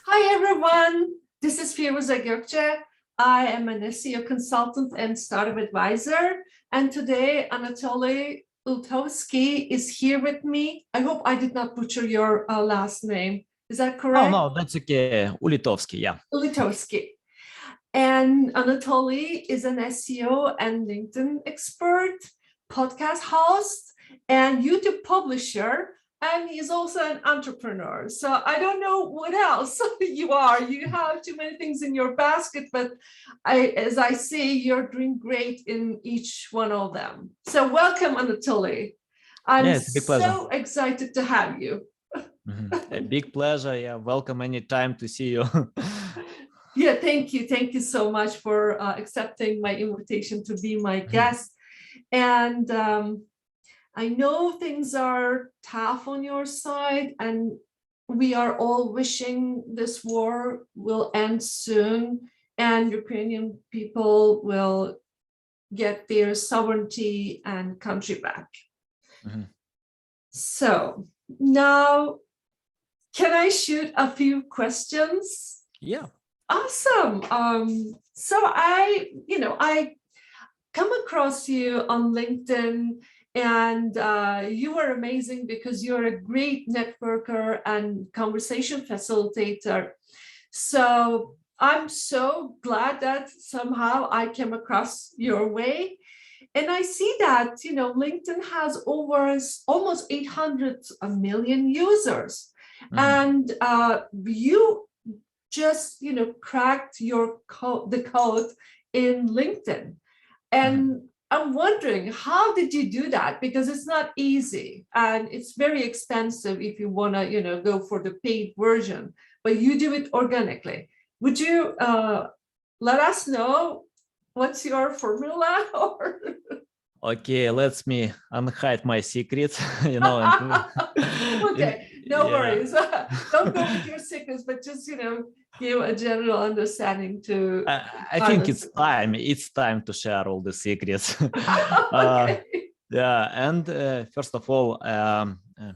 Hi, everyone. This is Firuza Gökçe. I am an SEO consultant and startup advisor. And today, Anatolii Ulitovskyi is here with me. I hope I did not butcher your last name. Is that Oh, correct? no, that's okay. Ulitovskyi, yeah. Ulitovskyi. And Anatolii is an SEO and LinkedIn expert, podcast host, and YouTube publisher. And he's also an entrepreneur. So I don't know what else you are. You have too many things in your basket, but as I see, you're doing great in each one of them. So welcome, Anatolii. I'm Yeah, it's a big pleasure. so excited to have you. A big pleasure. Yeah, welcome anytime to see you. Yeah, thank you. Thank you so much for accepting my invitation to be my guest. And I know things are tough on your side, and we are all wishing this war will end soon and Ukrainian people will get their sovereignty and country back. So now, can I shoot a few questions? Yeah. Awesome. So I come across you on LinkedIn, and you are amazing because you're a great networker and conversation facilitator. So I'm so glad that somehow I came across your way. And I see that, LinkedIn has over almost 800 million users. And you just, cracked the code in LinkedIn. And I'm wondering, how did you do that? Because it's not easy and it's very expensive if you want to, go for the paid version, but you do it organically. Would you let us know what's your formula? Okay, let me unhide my secrets, Okay, no worries. Don't go with your secrets, but just, give a general understanding to I think it's time to share all the secrets. Okay. Yeah, and first of all,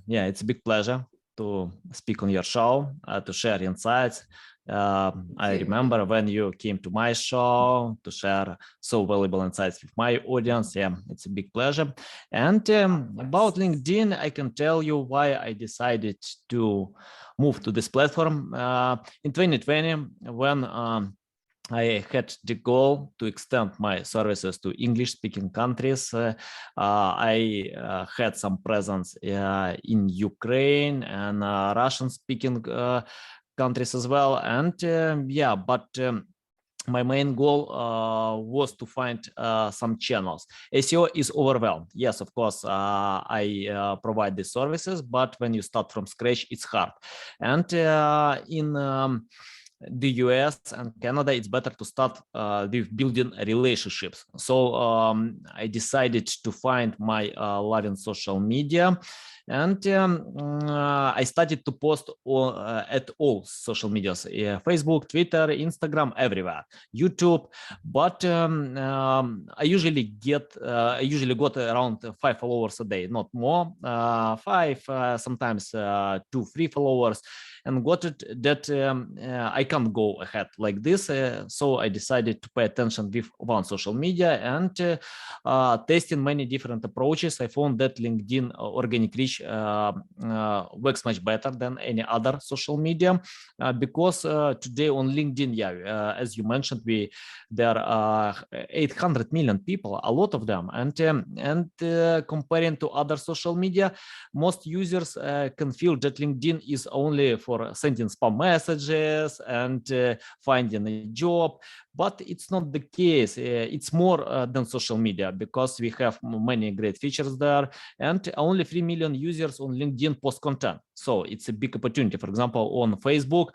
it's a big pleasure to speak on your show, to share insights. I remember when you came to my show to share so valuable insights with my audience. Yeah, it's a big pleasure. And about LinkedIn, I can tell you why I decided to move to this platform in 2020 when I had the goal to extend my services to English-speaking countries. I had some presence in Ukraine and Russian-speaking countries as well. And my main goal was to find some channels. SEO is overwhelmed. Yes, of course, I provide these services, but when you start from scratch, it's hard. And in the US and Canada, it's better to start with building relationships. So I decided to find my love in social media. And I started to post at all social medias, Facebook, Twitter, Instagram, everywhere, YouTube. But I usually got around 5 followers a day, not more, 5, sometimes 2, 3 followers. And got it that I can't go ahead like this. So I decided to pay attention with one social media and testing many different approaches. I found that LinkedIn organic reach works much better than any other social media because today on LinkedIn, as you mentioned, there are 800 million people, a lot of them, and comparing to other social media, most users can feel that LinkedIn is only for sending spam messages and finding a job, but it's not the case. It's more than social media because we have many great features there, and only 3 million users on LinkedIn post content. So it's a big opportunity. For example, on Facebook,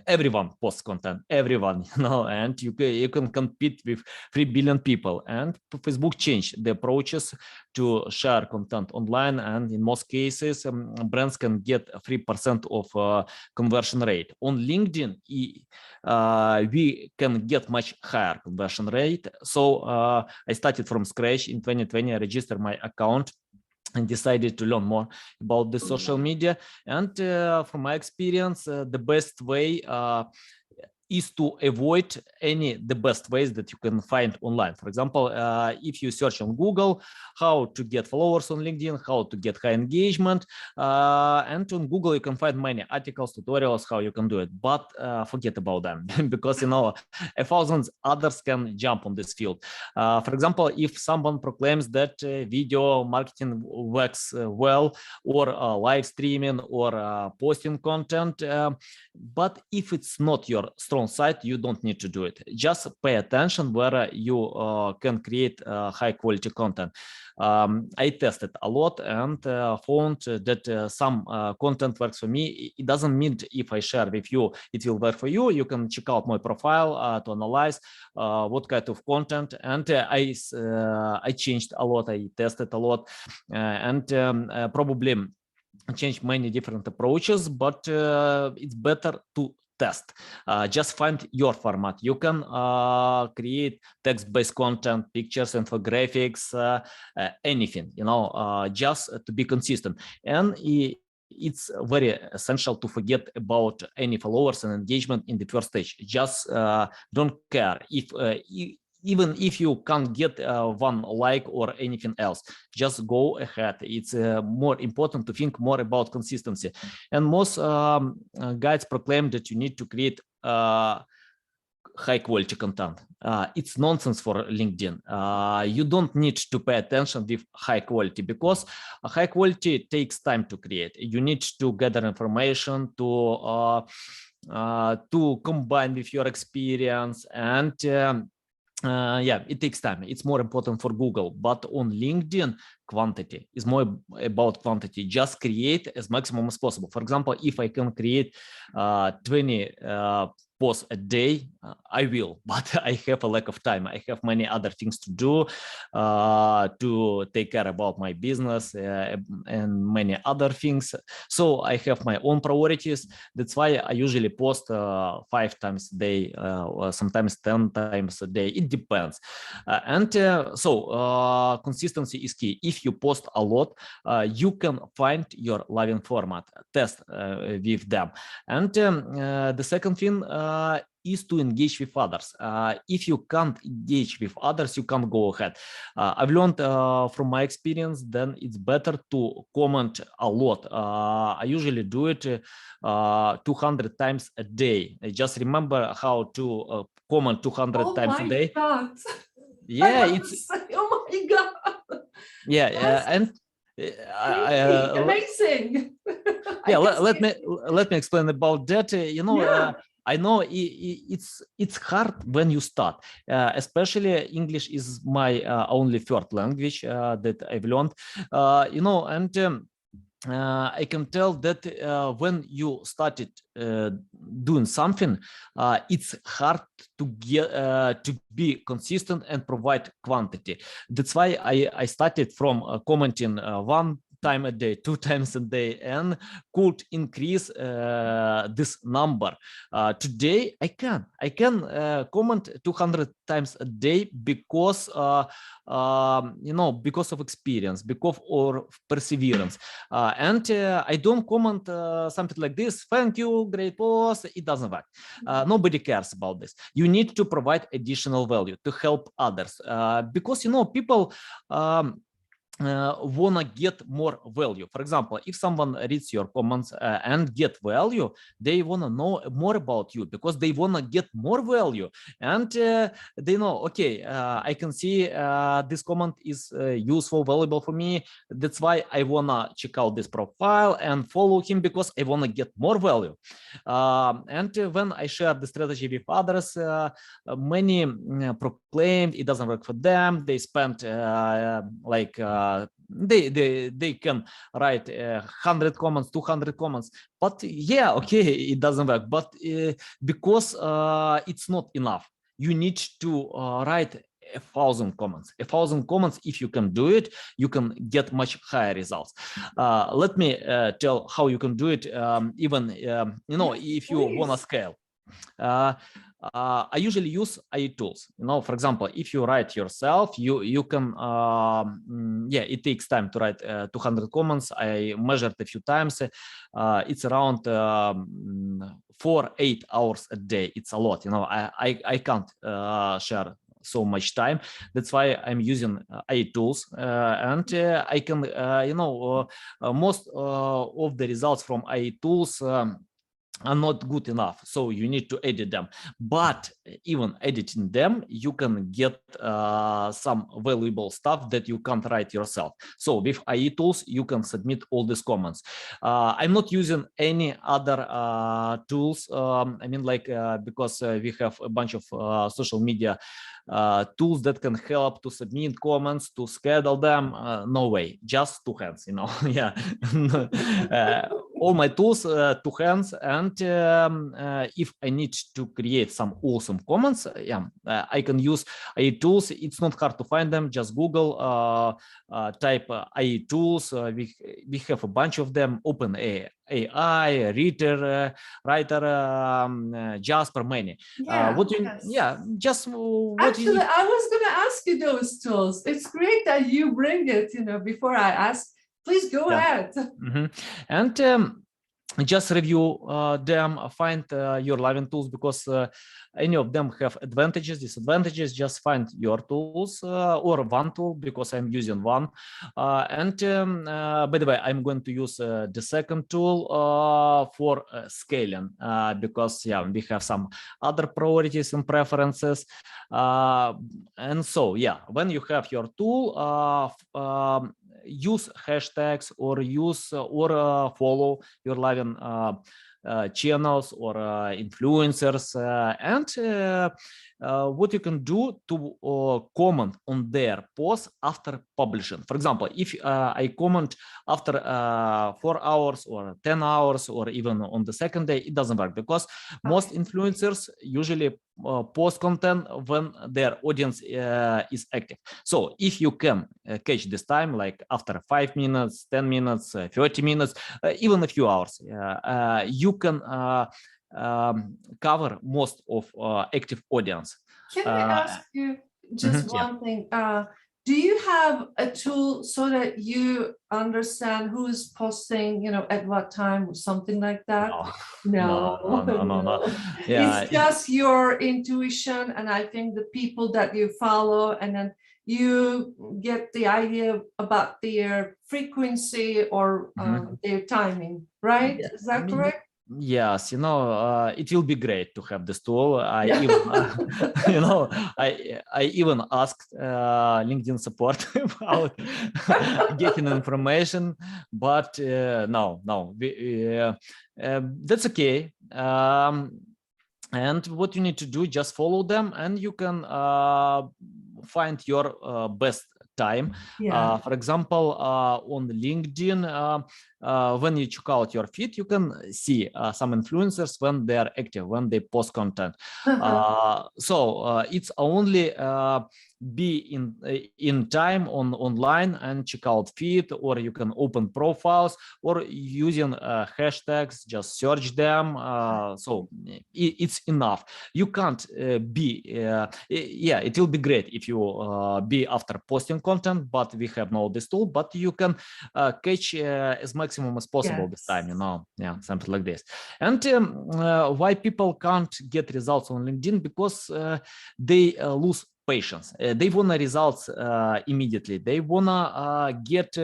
everyone posts content, everyone, and you can compete with 3 billion people. And Facebook changed the approaches to share content online, and in most cases, brands can get 3% of conversion rate. On LinkedIn, we can get much higher conversion rate. So I started from scratch in 2020. I registered my account and decided to learn more about the social media. And from my experience, the best way is to avoid the best ways that you can find online. For example, if you search on Google how to get followers on LinkedIn, how to get high engagement, and on Google you can find many articles, tutorials how you can do it, but forget about them because you know 1,000 others can jump on this field. For example, if someone proclaims that video marketing works well, or live streaming, or posting content, but if it's not your strong side, you don't need to do it. Just pay attention where you can create high quality content. I tested a lot and found that some content works for me. It doesn't mean if I share with you, it will work for you. You can check out my profile to analyze what kind of content. And I changed a lot. I tested a lot, and probably change many different approaches, but it's better to test. Just find your format. You can create text-based content, pictures, infographics, anything, you know, just to be consistent. And it's very essential to forget about any followers and engagement in the first stage. Just don't care if even if you can't get one like or anything else, just go ahead. It's more important to think more about consistency. And most guides proclaim that you need to create high quality content. It's nonsense for LinkedIn. You don't need to pay attention with high quality, because high quality takes time to create. You need to gather information, to combine with your experience, and yeah, it takes time. It's more important for Google, but on LinkedIn, quantity is more about quantity. Just create as maximum as possible. For example, if I can create 20 posts a day, I will, but I have a lack of time. I have many other things to do, to take care about my business and many other things. So I have my own priorities. That's why I usually post 5 times a day, or sometimes 10 times a day. It depends. So consistency is key. If you post a lot, you can find your loving format, test with them. And the second thing is to engage with others. If you can't engage with others, you can't go ahead. I've learned from my experience, then it's better to comment a lot. I usually do it 200 times a day. I just remember how to comment 200 times a day. God. Yeah, it's oh my God. Yeah, and amazing. Yeah, let me explain about that. You know, Yeah. I know it's hard when you start, especially English is my only third language that I've learned. You know, and I can tell that when you started doing something, it's hard to get to be consistent and provide quantity. That's why I started from commenting 1 time a day, 2 times a day, and could increase this number. Today I can comment 200 times a day because you know, because of experience, because of perseverance. And I don't comment something like this, thank you, great post. It doesn't work. Nobody cares about this. You need to provide additional value to help others, because you know, people wanna get more value. For example, if someone reads your comments and get value, they wanna know more about you because they wanna get more value, and they know, okay, I can see this comment is useful, valuable for me. That's why I wanna check out this profile and follow him, because I wanna get more value. And when I share the strategy with others, many proclaimed it doesn't work for them. They spent like they can write 100 comments, 200 comments, but yeah, okay, it doesn't work. But because it's not enough, you need to write 1,000 comments. 1,000 comments. If you can do it, you can get much higher results. Let me tell how you can do it. Even you know, if you want to scale. I usually use AI tools. For example, if you write yourself, you can yeah, it takes time to write 200 comments. I measured a few times. It's around 4-8 hours a day. It's a lot. I can't share so much time. That's why I'm using AI tools, and I can most of the results from AI tools are not good enough, so you need to edit them. But even editing them, you can get some valuable stuff that you can't write yourself. So with AI tools, you can submit all these comments. I'm not using any other tools. I mean, like because we have a bunch of social media tools that can help to submit comments, to schedule them. No way, just two hands, yeah. All my tools, two hands. And if I need to create some awesome comments, yeah, I can use AI tools. It's not hard to find them. Just Google, type AI tools. We have a bunch of them. Open AI, Reader, Writer, Jasper, many. Yeah, yeah, just what actually, I was going to ask you those tools. It's great that you bring it, before I ask. Please go ahead. And just review them, find your Living tools, because any of them have advantages, disadvantages. Just find your tools or one tool, because I'm using one. And by the way, I'm going to use the second tool for scaling, because yeah, we have some other priorities and preferences. And so yeah, when you have your tool, use hashtags or use or follow your Living channels or influencers, and what you can do to comment on their posts after publishing. For example, if I comment after 4 hours or 10 hours or even on the second day, it doesn't work, because most influencers usually post content when their audience is active. So if you can catch this time, like after 5 minutes, 10 minutes, 30 minutes, even a few hours, you can cover most of active audience. Can I ask you just one thing? Do you have a tool so that you understand who is posting, at what time or something like that? No. Yeah. It's just your intuition, and I think the people that you follow, and then you get the idea about their frequency or their timing, right? Yeah. Is that correct? Yes, it will be great to have this tool. I even, I even asked LinkedIn support about getting information, but no, that's okay. And what you need to do, just follow them, and you can find your best time. For example, on LinkedIn, when you check out your feed, you can see some influencers when they are active, when they post content. So it's only be in time online and check out feed, or you can open profiles, or using hashtags, just search them. So it's enough. You can't be yeah, it will be great if you be after posting content, but we have no this tool, but you can catch as maximum as possible this time, yeah, something like this. And why people can't get results on LinkedIn? Because they lose patience. They want results immediately. They wanna get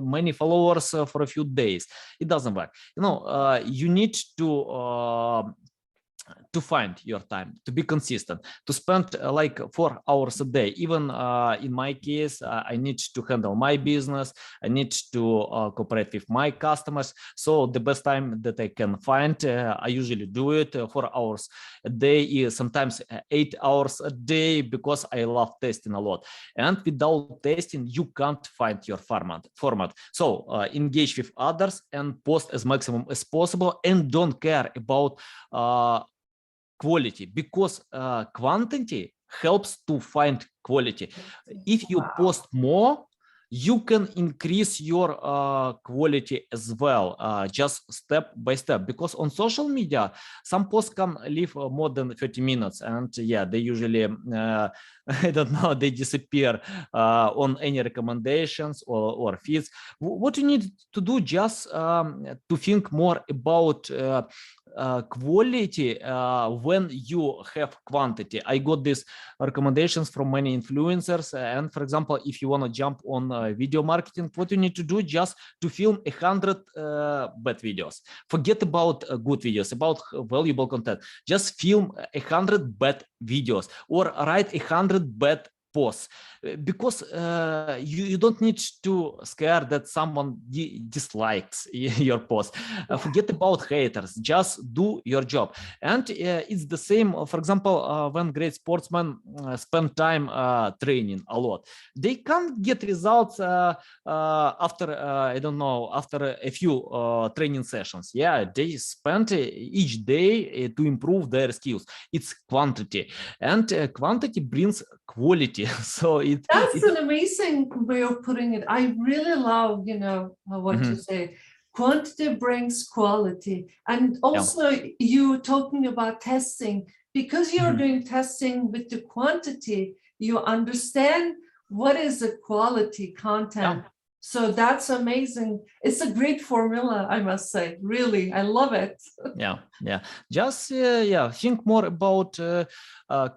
many followers for a few days. It doesn't work. You need to find your time, to be consistent, to spend like 4 hours a day. Even in my case, I need to handle my business. I need to cooperate with my customers. So the best time that I can find, I usually do it 4 hours a day, sometimes 8 hours a day, because I love testing a lot. And without testing, you can't find your format. So engage with others and post as maximum as possible, and don't care about quality, because quantity helps to find quality. If you post more, you can increase your quality as well, just step by step, because on social media some posts can live more than 30 minutes, and yeah, they usually I don't know, they disappear on any recommendations or feeds. What you need to do, just to think more about quality when you have quantity. I got these recommendations from many influencers, and for example, if you want to jump on video marketing, what you need to do, just to film 100 bad videos. Forget about good videos, about valuable content. Just film 100 bad videos or write 100 bad posts, because you don't need to scare that someone dislikes your post. Forget about haters, just do your job. And it's the same, for example, when great sportsmen spend time training a lot, they can't get results after I don't know, after a few training sessions. Yeah, they spend each day to improve their skills. It's quantity, and quantity brings quality. So That's an amazing way of putting it. I really love, what you say. Quantity brings quality. And also you talking about testing, because you're doing testing with the quantity, you understand what is the quality content. So that's amazing. It's a great formula, I must say. Really, I love it. Yeah. Just think more about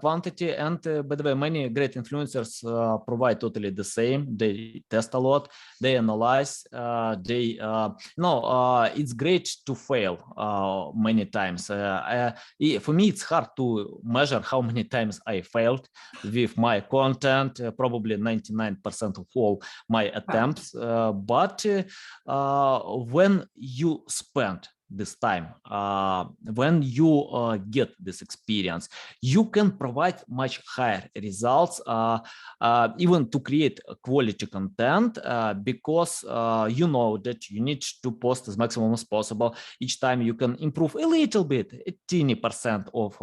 quantity. And by the way, many great influencers provide totally the same. They test a lot, they analyze, it's great to fail many times. For me, it's hard to measure how many times I failed with my content, probably 99% of all my attempts. But when you spend this time, when you get this experience, you can provide much higher results, even to create quality content, because you know that you need to post as maximum as possible. Each time you can improve a little bit, a teeny percent of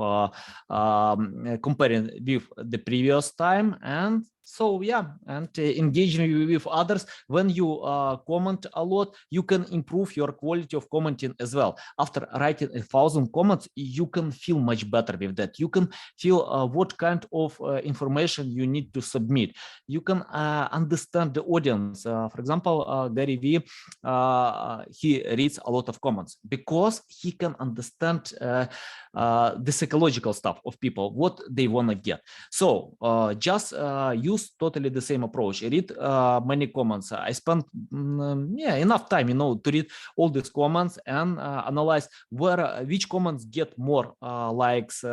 comparing with the previous time. And so and engaging with others. When you comment a lot, you can improve your quality of commenting as well. After writing 1,000 comments, you can feel much better with that. You can feel what kind of information you need to submit. You can understand the audience. For example, Gary Vee, he reads a lot of comments because he can understand the psychological stuff of people, what they want to get. So just use totally the same approach. Read many comments. I spent enough time, to read all these comments and analyze which comments get more likes,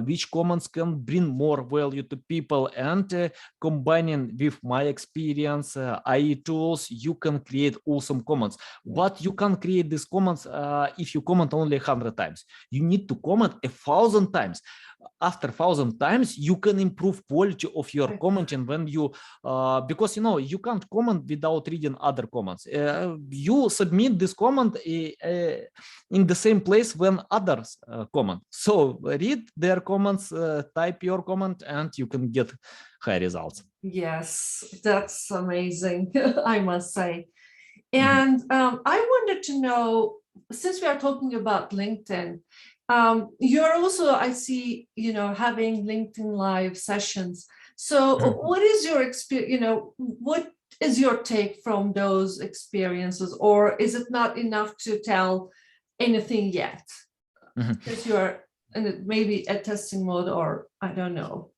which comments can bring more value to people, and combining with my experience, AI tools, you can create awesome comments. But you can create these comments if you comment only 100 times. You need to comment 1,000 times. After 1,000 times, you can improve quality of your commenting. When you because you can't comment without reading other comments. You submit this comment in the same place when others comment. So read their comments, type your comment, and you can get high results. Yes, that's amazing, I must say. And I wanted to know, since we are talking about LinkedIn, you're also, I see, having LinkedIn Live sessions. So what is your experience, what is your take from those experiences, or is it not enough to tell anything yet? Because you're in maybe a testing mode, or I don't know.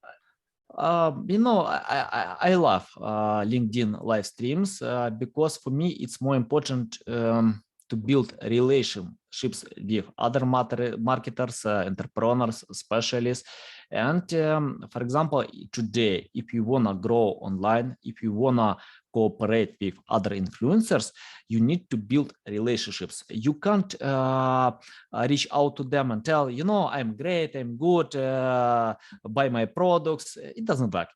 I love LinkedIn live streams because for me it's more important to build relationships with other marketers, entrepreneurs, specialists. And for example, today, if you want to grow online, if you want to cooperate with other influencers, you need to build relationships. You can't reach out to them and tell, I'm great, I'm good, buy my products. It doesn't work.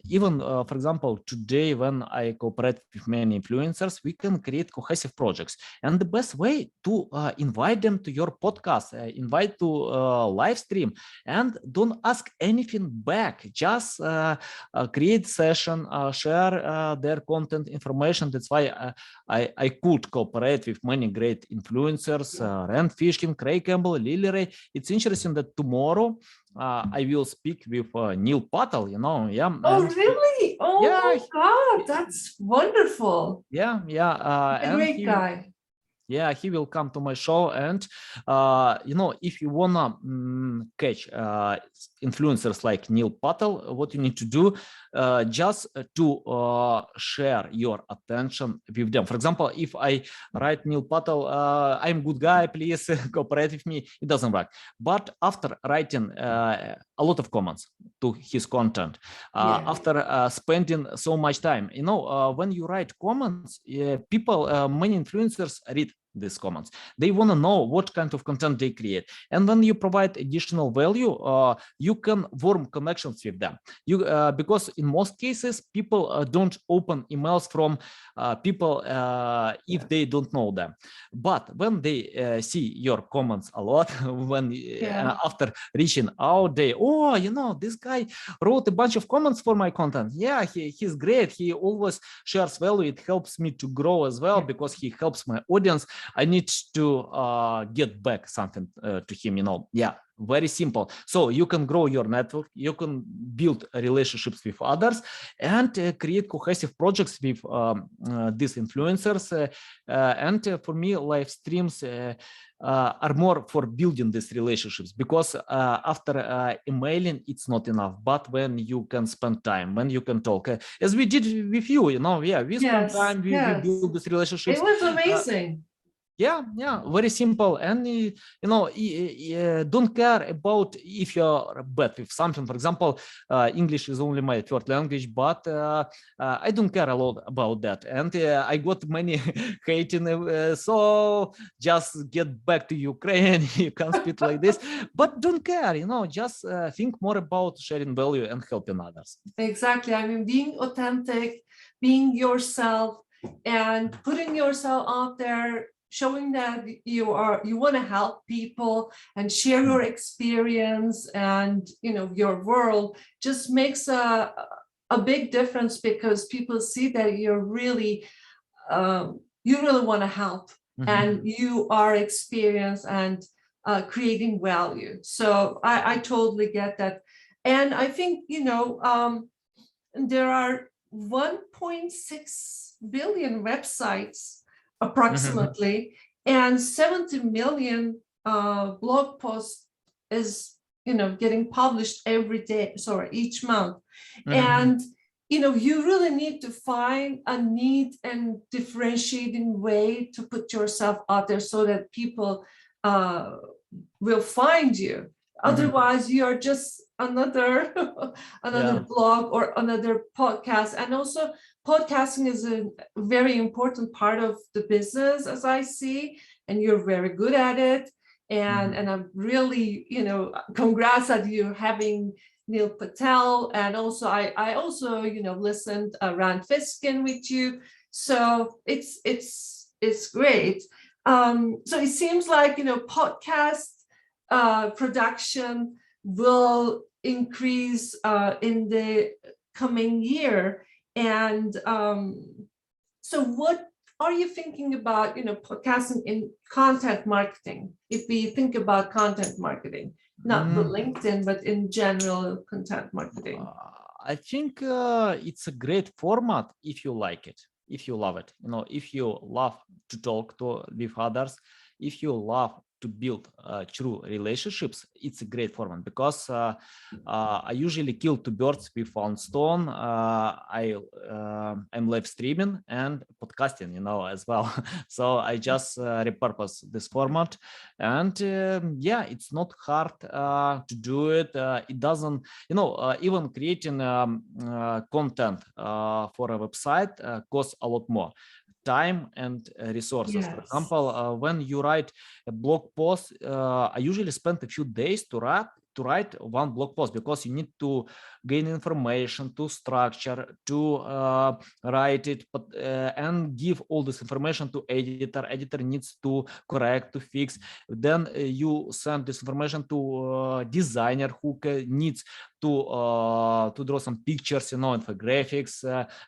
Even, for example, today, when I cooperate with many influencers, we can create cohesive projects. And the best way to invite them to your podcast, invite to live stream, and don't ask anything back. Just create session, share their content information. That's why I could cooperate with many great influencers, Rand Fishkin, Craig Campbell, Lily Ray. It's interesting that tomorrow I will speak with Neil Patel, Oh, really? Oh yeah, my God, that's wonderful. yeah, A and great guy. yeah, he will come to my show. And if you wanna catch influencers like Neil Patel, what you need to do, just to share your attention with them. For example, if I write Neil Patel, I'm good guy, please cooperate with me, it doesn't work. But after writing a lot of comments to his content, after spending so much time, when you write comments, people, many influencers read these comments. They want to know what kind of content they create, and when you provide additional value, you can form connections with them. Because in most cases people don't open emails from people if they don't know them. But when they see your comments a lot, when after reaching out, this guy wrote a bunch of comments for my content. Yeah, he's great. He always shares value. It helps me to grow as well because he helps my audience. I need to get back something to him, very simple. So you can grow your network, you can build relationships with others, and create cohesive projects with these influencers. And for me, live streams are more for building these relationships, because after emailing, it's not enough. But when you can spend time, when you can talk, as we did with you, we spent time, we build these relationships. It was amazing. Yeah, very simple. And don't care about if you're bad with something. For example, English is only my third language, but I don't care a lot about that. And I got many hating, so just get back to Ukraine. You can't speak like this, but don't care, just think more about sharing value and helping others. Exactly. I mean, being authentic, being yourself, and putting yourself out there, showing that you want to help people and share your experience and your world, just makes a big difference, because people see that you're really you really want to help, and you are experienced and creating value. So I totally get that. And I think there are 1.6 billion websites approximately, and 70 million blog posts is getting published each month. And you really need to find a neat and differentiating way to put yourself out there so that people will find you. Otherwise, you are just another blog or another podcast. And also, podcasting is a very important part of the business, as I see, and you're very good at it. And I'm really, congrats at you having Neil Patel. And also, I also, listened Rand Fishkin with you. So it's great. So it seems like, podcast production will increase in the coming year. And so what are you thinking about, podcasting in content marketing? If we think about content marketing, not the LinkedIn, but in general content marketing. I think it's a great format if you like it, if you love it. If you love to talk with others, if you love to build true relationships, it's a great format, because I usually kill two birds with one stone. I'm live streaming and podcasting, as well. So I just repurpose this format, and it's not hard to do it. It doesn't, even creating content for a website costs a lot more time and resources. For example, when you write a blog post, I usually spend a few days to write to write one blog post, because you need to gain information, to structure, to write it, but and give all this information to editor. Editor needs to correct, to fix. Then you send this information to designer who needs to draw some pictures, infographics.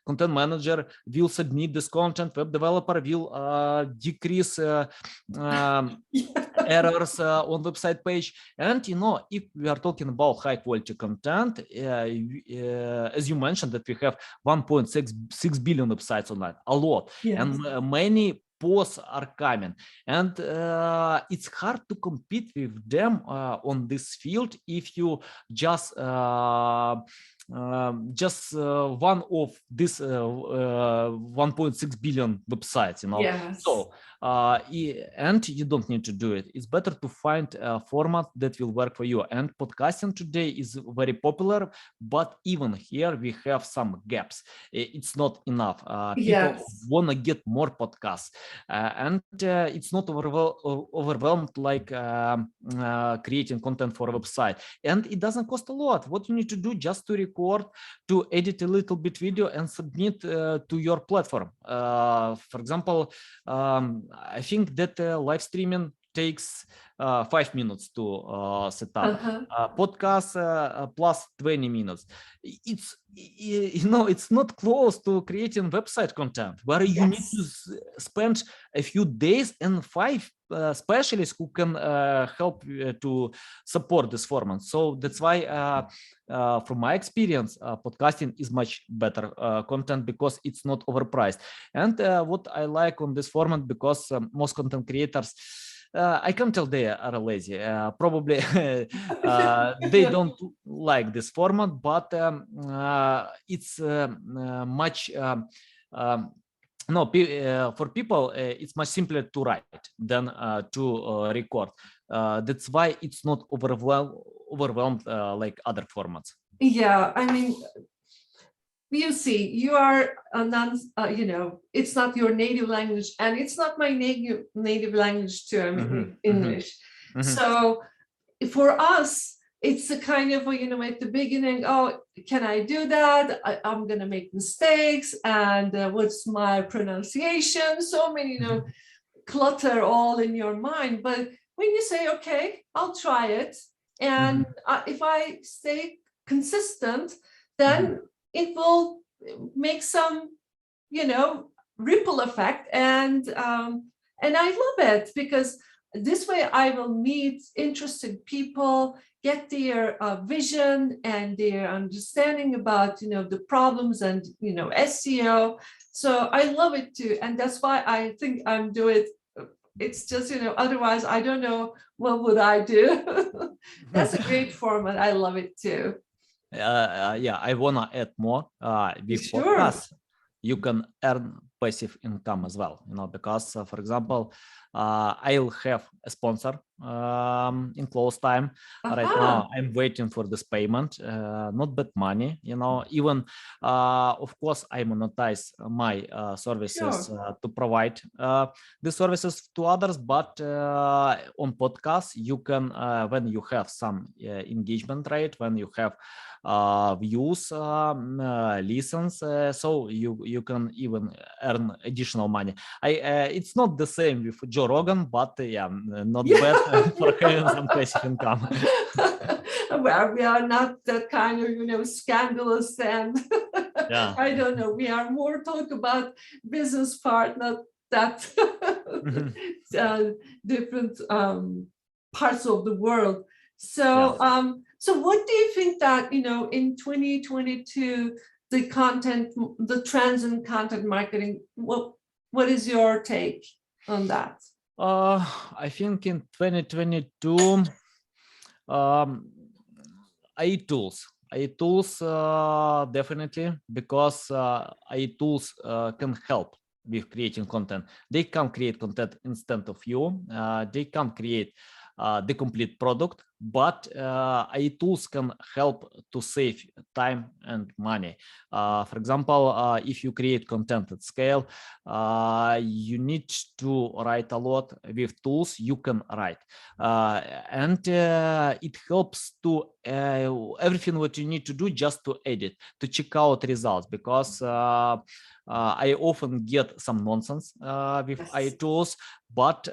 Content manager will submit this content. Web developer will decrease errors on website page. And if we are talking about high quality content, as you mentioned, that we have 1.6 billion websites online, a lot. Yes. And many posts are coming, and it's hard to compete with them on this field if you just one of this 1.6 billion websites, Yes. So and you don't need to do it. It's better to find a format that will work for you. And podcasting today is very popular, but even here we have some gaps. It's not enough. People want to get more podcasts, and it's not overwhelmed like creating content for a website. And it doesn't cost a lot. What you need to do, just to record, to edit a little bit video and submit to your platform. For example, I think that live streaming takes 5 minutes to set up. Podcast plus 20 minutes. It's not close to creating website content, where you need to spend a few days and 5 specialists who can help to support this format. So that's why, from my experience, podcasting is much better content, because it's not overpriced. And what I like on this format, because most content creators, I can't tell they are lazy. Probably they don't like this format, but it's much for people, it's much simpler to write than to record. That's why it's not overwhelmed like other formats. Yeah, I mean, you see, you are a it's not your native language, and it's not my native language too. I mean, English. So for us, it's a kind of, at the beginning, oh, can I do that? I'm going to make mistakes. And what's my pronunciation? So many, clutter all in your mind. But when you say, okay, I'll try it. And if I stay consistent, then it will make some, ripple effect. And I love it, because this way I will meet interested people, get their vision and their understanding about, the problems and, SEO. So I love it too. And that's why I think I'm doing it. It's just, otherwise I don't know what would I do. That's a great format. I love it too. Yeah, I want to add more. With podcasts, you can earn passive income as well, because, for example, I'll have a sponsor in close time. Right now, I'm waiting for this payment, not bad money, even, of course, I monetize my services to provide the services to others, but on podcasts, you can, when you have some engagement rate, when you have views, listens, so you can even earn additional money. It's not the same with Joe Rogan, but not bad for having some passive income. Well, we are not that kind of, scandalous, and I don't know. We are more talk about business part, not that different parts of the world. So, so what do you think that, in 2022, the trends in content marketing, what is your take on that? I think in 2022, AI tools definitely, because AI tools can help with creating content. They can create content instead of you. They can create the complete product, but AI tools can help to save time and money. For example, if you create content at scale, you need to write a lot. With tools you can write, and it helps to everything what you need to do just to edit, to check out results, because I often get some nonsense with AI tools, but you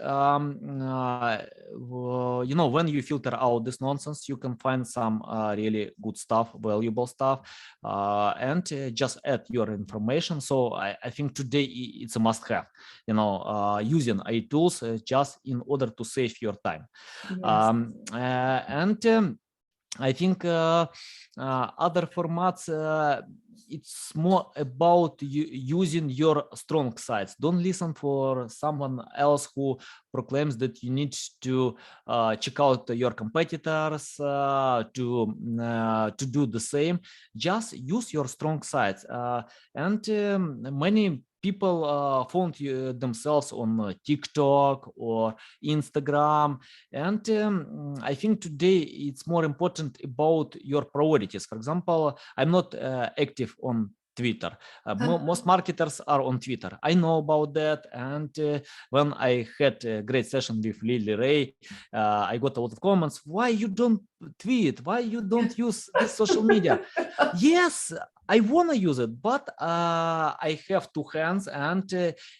know, when you filter out this nonsense, you can find some really good stuff, valuable stuff, and just add your information. So I think today it's a must-have, you know, using AI tools just in order to save your time. I think other formats, it's more about using your strong sides. Don't listen for someone else who proclaims that you need to check out your competitors to do the same. Just use your strong sides. And many people found themselves on TikTok or Instagram, and I think today it's more important about your priorities. For example, I'm not active on Twitter. Most marketers are on Twitter. I know about that. And when I had a great session with Lily Ray, I got a lot of comments. Why you don't tweet? Why you don't use this social media? Yes, I want to use it, but I have two hands, and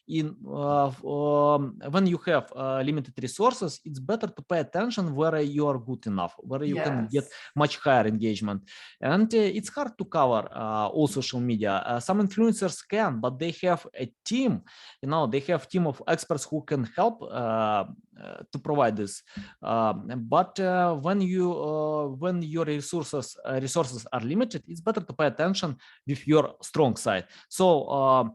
when you have limited resources, it's better to pay attention where you are good enough, where you can get much higher engagement. And it's hard to cover all social media. Some influencers can, but they have a team. You know, they have a team of experts who can help to provide this. But when your resources are limited, it's better to pay attention with your strong side. So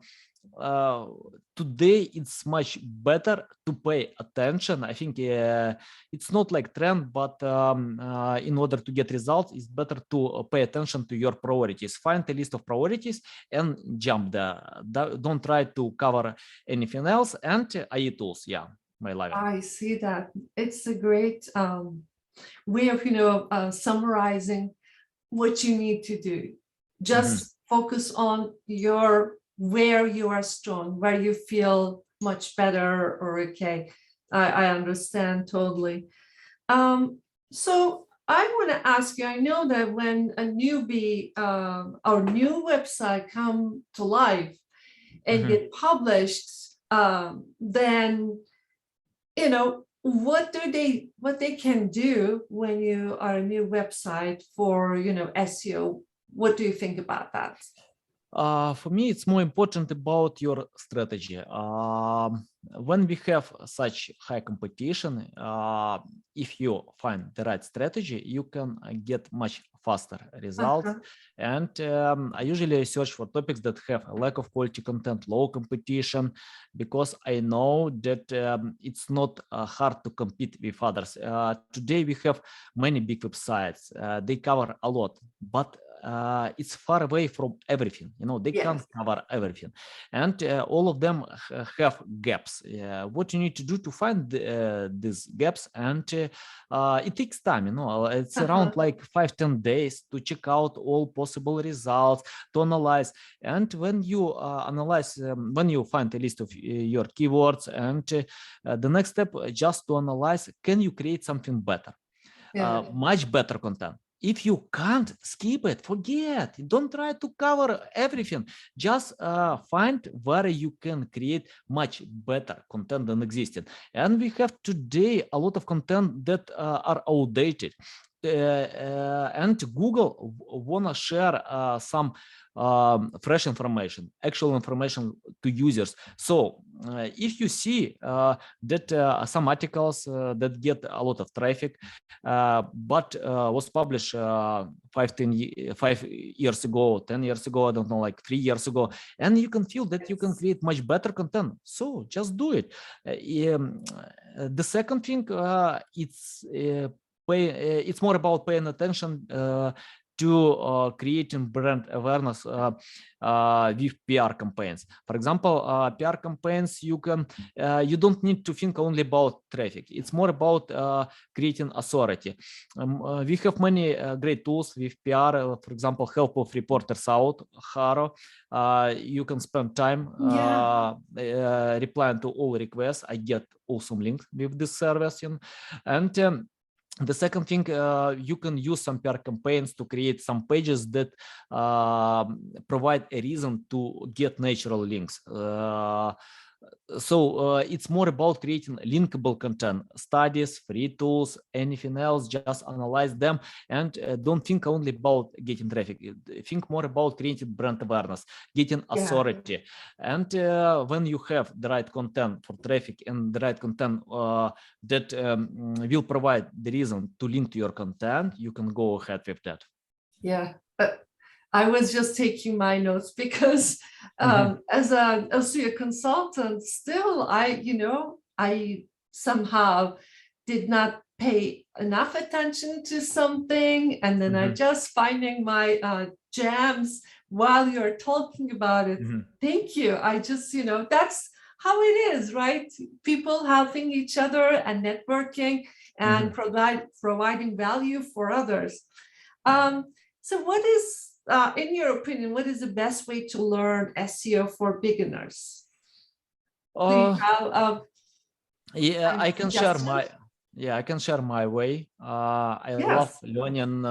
today it's much better to pay attention. I think it's not like trend, but in order to get results, it's better to pay attention to your priorities. Find a list of priorities and jump there. Don't try to cover anything else. And AI tools, yeah. I see that. It's a great way of, you know, summarizing what you need to do. Just focus on where you are strong, where you feel much better or okay. I understand totally. So I want to ask you, I know that when a newbie, our new website come to life and get published, then, you know, what they can do when you are a new website for, you know, SEO. What do you think about that? For me, it's more important about your strategy. When we have such high competition, if you find the right strategy, you can get much faster results. And I usually search for topics that have a lack of quality content, low competition, because I know that it's not hard to compete with others. Today we have many big websites. They cover a lot, but it's far away from everything. You know, they can't cover everything, and all of them have gaps. What you need to do to find these gaps, and it takes time. You know, it's around like 5-10 days to check out all possible results, to analyze. And when you analyze, when you find a list of your keywords, and the next step, just to analyze, can you create something better, much better content? If you can't, skip it, forget. Don't try to cover everything. Just find where you can create much better content than existing. And we have today a lot of content that are outdated. And Google wanna share some fresh information, actual information to users. So if you see that some articles that get a lot of traffic, but was published 5 years ago, 10 years ago, I don't know, like 3 years ago, and you can feel that you can create much better content, so just do it. The second thing, it's more about paying attention to creating brand awareness with PR campaigns. For example, PR campaigns, you don't need to think only about traffic. It's more about creating authority. We have many great tools with PR. For example, Help of Reporters Out, Haro. You can spend time replying to all requests. I get awesome links with this service, and the second thing, you can use some PR campaigns to create some pages that provide a reason to get natural links. So it's more about creating linkable content, studies, free tools, anything else, just analyze them, and don't think only about getting traffic. Think more about creating brand awareness, getting authority. And when you have the right content for traffic and the right content that will provide the reason to link to your content, you can go ahead with that. Yeah. I was just taking my notes because as a consultant, still I somehow did not pay enough attention to something, and then I just finding my gems while you're talking about it. Thank you. I just, that's how it is, right? People helping each other and networking and providing value for others. So what is, in your opinion, what is the best way to learn SEO for beginners? I can share my way. I love learning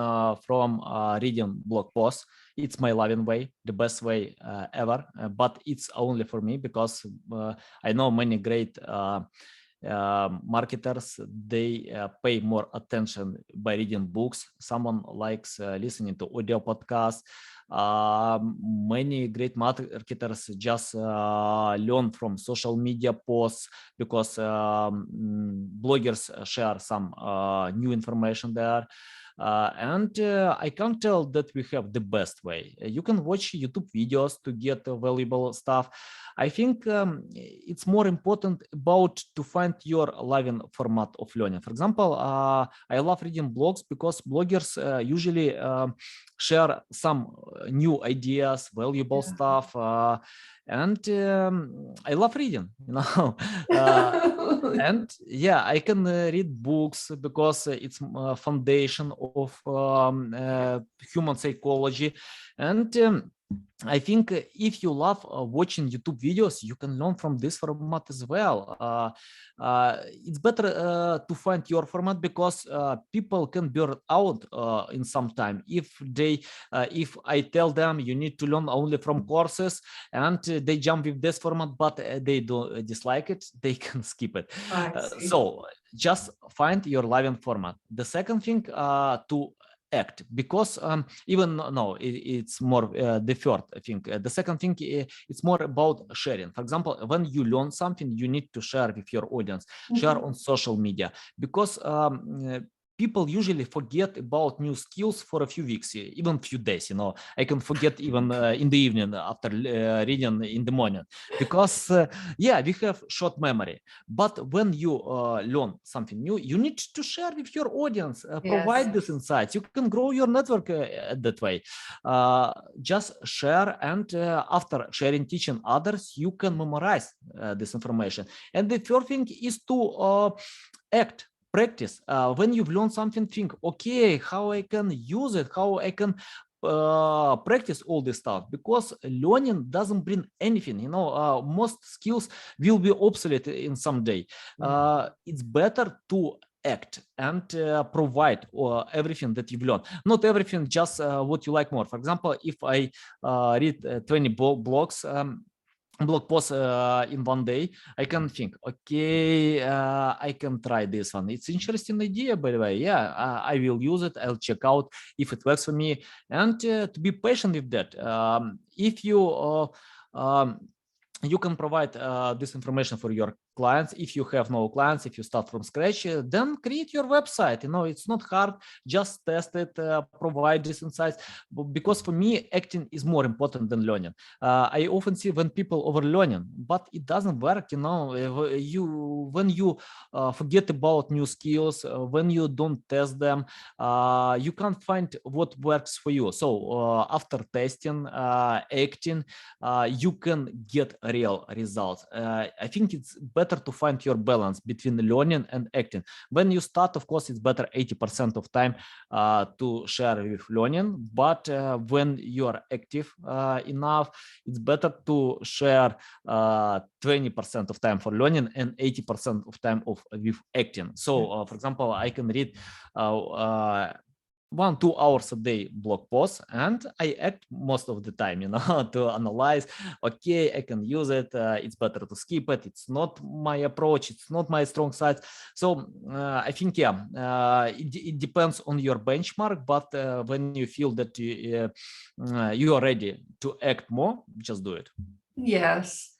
from reading blog posts. It's my loving way, the best way ever, but it's only for me because I know many great marketers, they pay more attention by reading books. Someone likes listening to audio podcasts. Many great marketers just learn from social media posts because bloggers share some new information there. And I can't tell that we have the best way. You can watch YouTube videos to get valuable stuff. I think it's more important about to find your loving format of learning. For example, I love reading blogs because bloggers usually share some new ideas, valuable stuff, and I love reading, and I can read books because it's a foundation of human psychology. And I think if you love watching YouTube videos, you can learn from this format as well. It's better to find your format because people can burn out in some time. If I tell them you need to learn only from courses and they jump with this format, but they don't dislike it, they can skip it. So just find your loving format. The second thing to act, because even no, it's more the third thing. The second thing, it's more about sharing. For example, when you learn something, you need to share with your audience, share on social media, because people usually forget about new skills for a few weeks, even few days. I can forget even in the evening after reading in the morning, because we have short memory. But when you learn something new, you need to share with your audience, provide these insights. You can grow your network that way. Just share, and after sharing, teaching others, you can memorize this information. And the third thing is to act. Practice. When you've learned something, think, okay, how I can use it, how I can practice all this stuff, because learning doesn't bring anything. Most skills will be obsolete in some day. It's better to act and provide everything that you've learned. Not everything, just what you like more. For example, if I read 20 blog posts in one day, I can think, okay, I can try this one. It's interesting idea, by the way. I will use it. I'll check out if it works for me, and to be patient with that. If you you can provide this information for your clients. If you have no clients, if you start from scratch, then create your website. It's not hard. Just test it, provide these insights. Because for me, acting is more important than learning. I often see when people over learning, but it doesn't work. When you forget about new skills, when you don't test them, you can't find what works for you. So after testing, acting, you can get real results. I think it's better to find your balance between learning and acting. When you start, of course, it's better 80% of time to share with learning, but when you are active enough, it's better to share 20% of time for learning and 80% of time with acting. So for example, I can read 1-2 hours a day blog posts, and I act most of the time, to analyze, okay, I can use it, it's better to skip it, it's not my approach, it's not my strong side. So I think, it depends on your benchmark, but when you feel that you are ready to act more, just do it. Yes.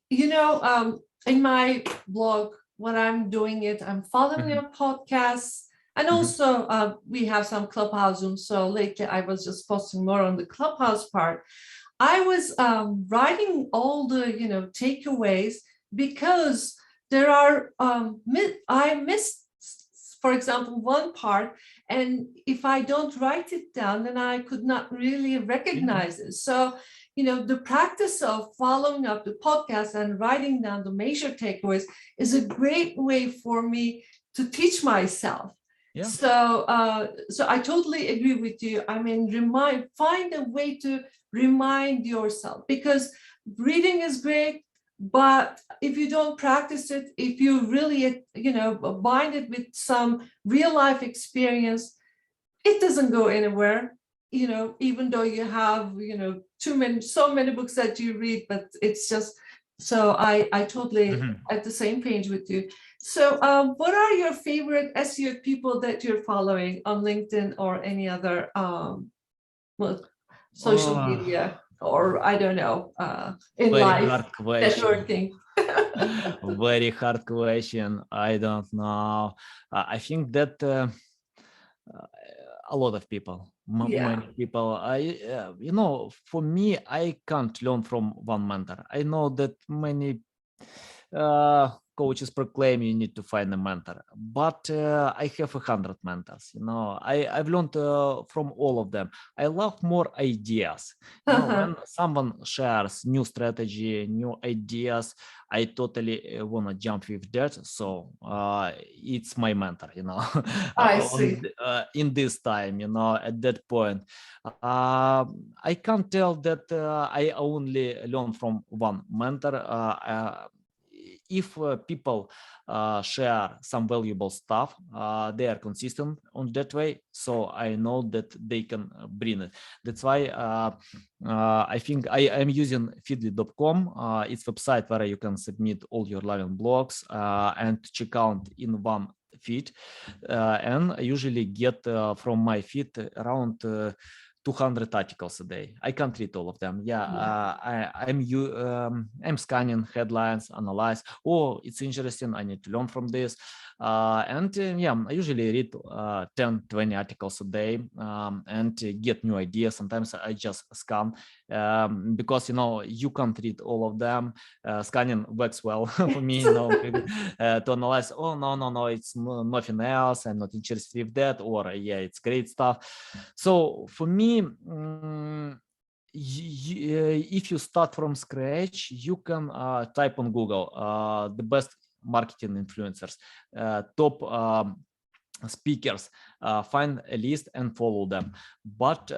In my blog, when I'm doing it, I'm following your podcasts. And also we have some Clubhouse Zoom. So lately I was just posting more on the Clubhouse part. I was writing all the, takeaways, because there are, I missed, for example, one part. And if I don't write it down, then I could not really recognize it. So, the practice of following up the podcast and writing down the major takeaways is a great way for me to teach myself. Yeah. So I totally agree with you. I mean, find a way to remind yourself, because reading is great, but if you don't practice it, if you really, bind it with some real life experience, it doesn't go anywhere. Even though you have, so many books that you read, but it's just, so I totally at the same page with you. So what are your favorite SEO people that you're following on LinkedIn or any other social media, or I don't know, in very life, hard question. networking? Very hard question. I don't know. I think that a lot of people, many people. For me, I can't learn from one mentor. I know that many coaches proclaim you need to find a mentor, but I have 100 mentors. I've learned from all of them. I love more ideas. When someone shares new strategy, new ideas, I totally want to jump with that. So it's my mentor, I see. in this time, at that point. I can't tell that I only learn from one mentor. If people share some valuable stuff, they are consistent on that way, so I know that they can bring it. That's why I think I am using feedly.com. It's a website where you can submit all your live blogs and check out in one feed, and I usually get from my feed around 200 articles a day. I can't read all of them. I'm scanning headlines, analyze. Oh, it's interesting. I need to learn from this. I usually read 10-20 articles a day and get new ideas. Sometimes I just scan because you can't read all of them. Scanning works well for me. To analyze. Oh no, it's nothing else. I'm not interested with that. Or it's great stuff. So for me, if you start from scratch, you can type on Google the best marketing influencers, top speakers, find a list and follow them. But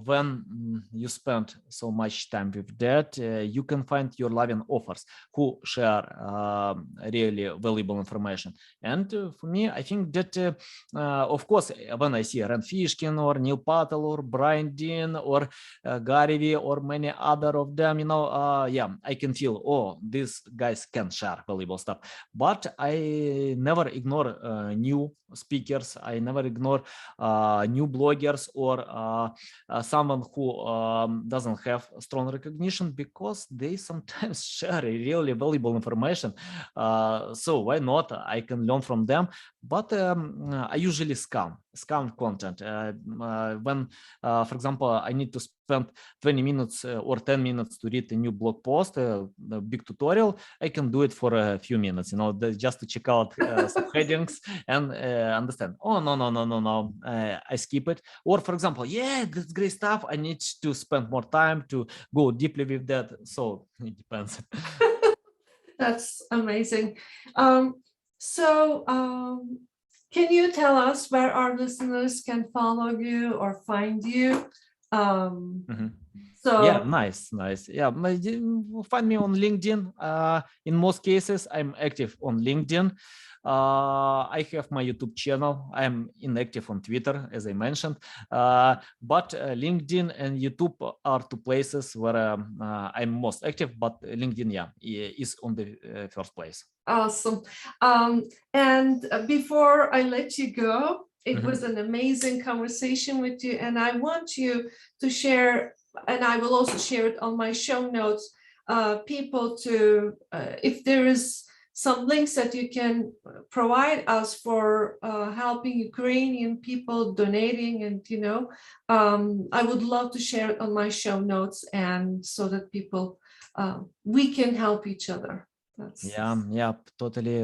when you spend so much time with that, you can find your live offers who share really valuable information. And for me, I think that, of course, when I see Ren Fishkin or Neil Patel or Brian Dean or Gary Vee or many other of them, I can feel, oh, these guys can share valuable stuff. But I never ignore new speakers. I never ignore new bloggers or someone who doesn't have strong recognition, because they sometimes share really valuable information. So why not? I can learn from them. But I usually scam content. When, for example, I need to spend 20 minutes or 10 minutes to read a new blog post, a big tutorial, I can do it for a few minutes, just to check out some headings and understand. Oh, no. I skip it. Or, for example, yeah, that's great stuff. I need to spend more time to go deeply with that. So it depends. That's amazing. Can you tell us where our listeners can follow you or find you? Yeah, nice. Yeah, find me on LinkedIn. In most cases, I'm active on LinkedIn. I have my YouTube channel. I'm inactive on Twitter, as I mentioned. But LinkedIn and YouTube are two places where I'm most active. But LinkedIn, yeah, is on the first place. Awesome. And before I let you go, it was an amazing conversation with you, and I want you to share, and I will also share it on my show notes, people to, if there is some links that you can provide us for helping Ukrainian people donating, and I would love to share it on my show notes, and so that people, we can help each other. Yeah, totally.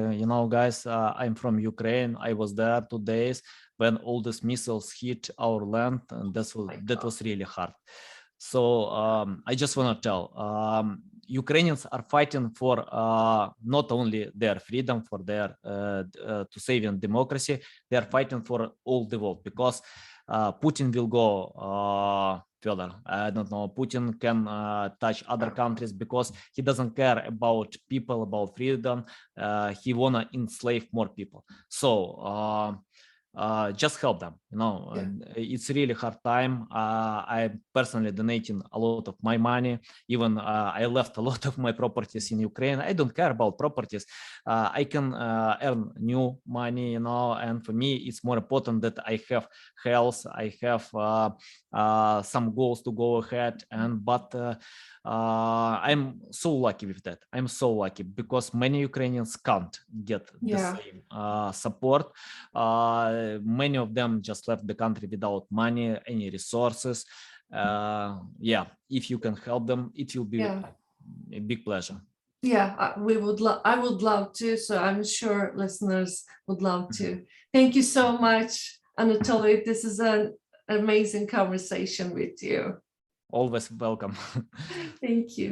Guys, I'm from Ukraine. I was there 2 days when all these missiles hit our land, and that was really hard. So I just want to tell, Ukrainians are fighting for not only their freedom, for their to saving democracy. They are fighting for all the world, because Putin will go further. I don't know. Putin can touch other countries because he doesn't care about people, about freedom. He wanna enslave more people. So just help them. It's really hard time. I'm personally donating a lot of my money. Even I left a lot of my properties in Ukraine. I don't care about properties. I can earn new money, and for me, it's more important that I have health. I have some goals to go ahead, but I'm so lucky with that. I'm so lucky because many Ukrainians can't get the same support. Many of them just left the country without money, any resources. If you can help them, it will be a big pleasure. Yeah, I would love to. So I'm sure listeners would love to. Thank you so much, Anatolii. This is an amazing conversation with you. Always welcome. Thank you.